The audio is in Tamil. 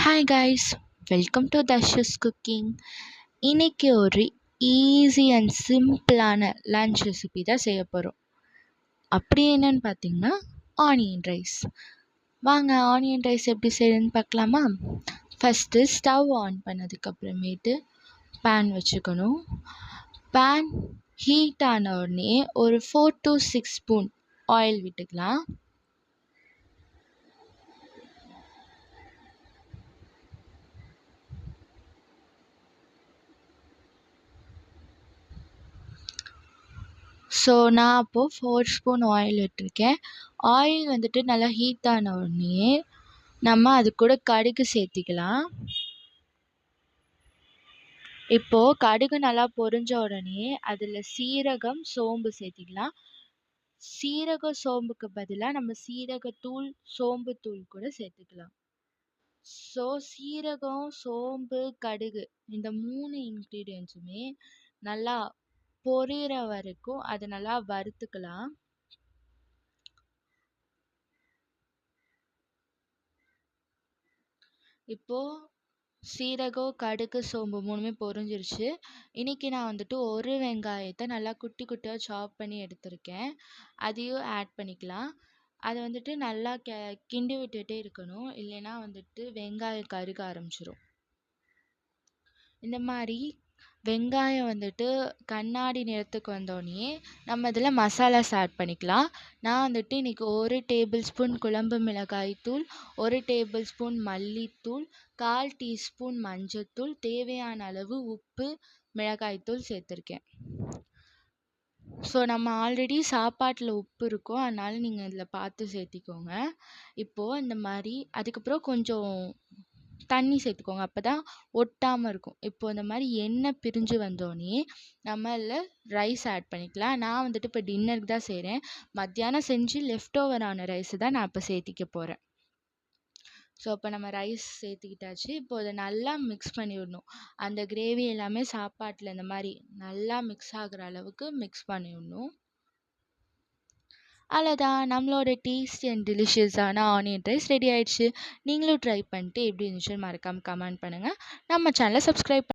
Hi guys, welcome to Dharsha's cooking. இன்னைக்கு ஒரு ஈஸி அண்ட் சிம்பிளான லன்ச் ரெசிபி தான் செய்ய போகிறோம். அப்படி என்னன்னு பார்த்தீங்கன்னா ஆனியன் ரைஸ். வாங்க ஆனியன் ரைஸ் எப்படி செய்யணும்னு பார்க்கலாமா? ஃபஸ்ட்டு ஸ்டவ் ஆன் பண்ணதுக்கப்புறமேட்டு பேன் வச்சுக்கணும். பேன் ஹீட் ஆன உடனே ஒரு 4 to 6 ஸ்பூன் ஆயில் விட்டுக்கலாம். ஸோ நான் அப்போது 4 ஸ்பூன் ஆயில் விட்டுருக்கேன். ஆயில் வந்துட்டு நல்லா ஹீட் ஆன உடனே நம்ம அது கூட கடுகு சேர்த்திக்கலாம். இப்போது கடுகு நல்லா பொரிஞ்ச உடனே அதில் சீரகம், சோம்பு சேர்த்திக்கலாம். சீரகம், சோம்புக்கு பதிலாக நம்ம சீரகத்தூள், சோம்புத்தூள் கூட சேர்த்துக்கலாம். ஸோ சீரகம், சோம்பு, கடுகு இந்த 3 இன்க்ரீடியன்ஸுமே நல்லா பொரியிற வரைக்கும் அதை நல்லா வறுத்துக்கலாம். இப்போது சீரகம், கடுகு, சோம்பு 3மே பொரிஞ்சிருச்சு. இன்றைக்கி நான் வந்துட்டு ஒரு வெங்காயத்தை நல்லா குட்டி குட்டியாக சாப் பண்ணி எடுத்திருக்கேன். அதையும் ஆட் பண்ணிக்கலாம். அதை வந்துட்டு நல்லா கிண்டி விட்டுட்டே இருக்கணும், இல்லைன்னா வந்துட்டு வெங்காயம் கருக ஆரம்பிச்சிடும். இந்த மாதிரி வெங்காயம் வந்துட்டு கண்ணாடி நிறத்துக்கு வந்தோடனே நம்ம இதில் மசாலாஸ் ஆட் பண்ணிக்கலாம். நான் வந்துட்டு இன்றைக்கி 1 டேபிள் ஸ்பூன் குழம்பு மிளகாய் தூள், 1 டேபிள் ஸ்பூன் மல்லித்தூள், 1/4 டீஸ்பூன் மஞ்சத்தூள், தேவையான அளவு உப்பு, மிளகாய்த்தூள் சேர்த்துருக்கேன். ஸோ நம்ம ஆல்ரெடி சாப்பாட்டில் உப்பு இருக்கும், அதனால் நீங்கள் இதில் பார்த்து சேர்த்திக்கோங்க. இப்போது இந்த மாதிரி அதுக்கப்புறம் கொஞ்சம் தண்ணி சேர்த்துக்கோங்க, அப்போ தான் ஒட்டாமல் இருக்கும். இப்போது இந்த மாதிரி எண்ணெய் பிரிஞ்சு வந்தோடனே நம்ம அதில் ரைஸ் ஆட் பண்ணிக்கலாம். நான் வந்துட்டு இப்போ டின்னருக்கு தான் செய்கிறேன். மத்தியானம் செஞ்சு லெஃப்ட் ஓவர் ஆன ரைஸு தான் நான் இப்போ சேர்த்திக்க போகிறேன். ஸோ இப்போ நம்ம ரைஸ் சேர்த்துக்கிட்டாச்சு. இப்போ அதை நல்லா மிக்ஸ் பண்ணி விடணும். அந்த கிரேவி எல்லாமே சாப்பாட்டில் இந்த மாதிரி நல்லா மிக்ஸ் ஆகிற அளவுக்கு மிக்ஸ் பண்ணி விடணும். அவ்வளோதான், நம்மளோட டேஸ்டி அண்ட் டெலிஷியஸான ஆனியன் ரைஸ் ரெடி ஆயிடுச்சு. நீங்களும் ட்ரை பண்ணிட்டு எப்படி இருந்துச்சுன்னு மறக்காமல் கமெண்ட் பண்ணுங்கள். நம்ம சேனலை சப்ஸ்கிரைப்